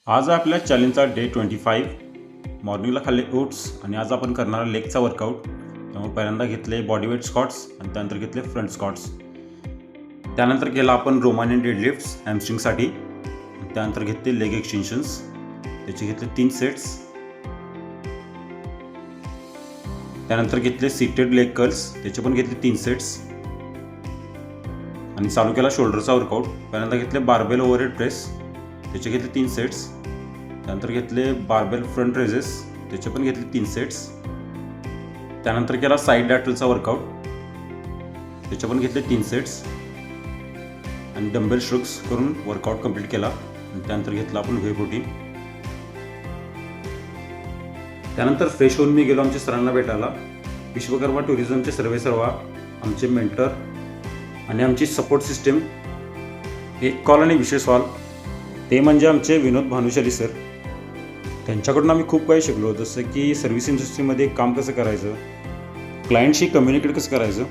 आज आपल्या चॅलेंजचा डे 25. मॉर्निंगला खाल्ले ओट्स आणि आज आपण करणार लेगचा वर्कआउट. त्यामुळे पहिल्यांदा घेतले बॉडी वेट स्क्वॉट्स आणि त्यानंतर घेतले फ्रंट स्क्वॉट्स. त्यानंतर केला आपण रोमानियन डेडलिफ्ट्स हॅमस्ट्रिंगसाठी. त्यानंतर घेतले लेग एक्सटेन्शन्स, त्याचे घेतले 3 सेट्स. त्यानंतर घेतले सीटेड लेग कर्ल्स, त्याचे पण घेतले 3 सेट्स. आणि चालू केला शोल्डरचा वर्कआउट. पहिल्यांदा घेतले बार्बेल ओव्हरहेड प्रेस, त्याचे घेतले 3 सेट्स. त्यानंतर घेतले बार्बेल फ्रंट रेजेस, त्याचे पण घेतले 3 सेट्स. त्यानंतर केला साईड लॅटरलचा वर्कआउट, त्याचे पण घेतले 3 सेट्स. आणि डंबेल स्ट्रोक्स करून वर्कआउट कंप्लीट केला. आणि त्यानंतर घेतला आपण व्हे प्रोटीन. त्यानंतर फ्रेश होऊन मी गेलो आमच्या सरांना भेटायला. विश्वकर्मा टुरिझमचे सर्वेसर्वा, आमचे मेंटर आणि आमची सपोर्ट सिस्टीम. एक कॉल आणि विशेष कॉल ते म्हणजे आमचे विनोद भानुशाली सर. त्यांच्याकडून आम्ही खूप काही शिकलो, जसं की सर्व्हिस इंडस्ट्रीमध्ये काम कसं करायचं, क्लायंटशी कम्युनिकेट कसं करायचं,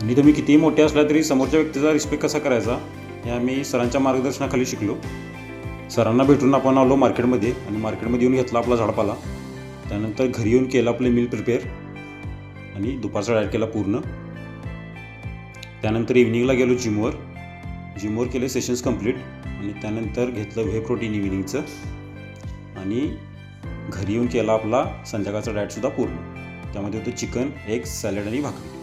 आणि तुम्ही कितीही मोठे असला तरी समोरच्या व्यक्तीचा रिस्पेक्ट कसा करायचा, हे आम्ही सरांच्या मार्गदर्शनाखाली शिकलो. सरांना भेटून आपण आलो मार्केटमध्ये आणि मार्केटमध्ये येऊन घेतला आपला झाडपाला. त्यानंतर घरी येऊन केलं आपले मील प्रिपेअर आणि दुपारचा डाएट केला पूर्ण. त्यानंतर इव्हिनिंगला गेलो जिमवर केले सेशन्स कंप्लीट. आणि त्यानंतर घेतलं व्हे प्रोटीन इव्हिनिंगचं आणि घरी येऊन केला आपला संध्याकाळचा डाएटसुद्धा पूर्ण. त्यामध्ये होतं चिकन, एग्स, सॅलड आणि भाकरी.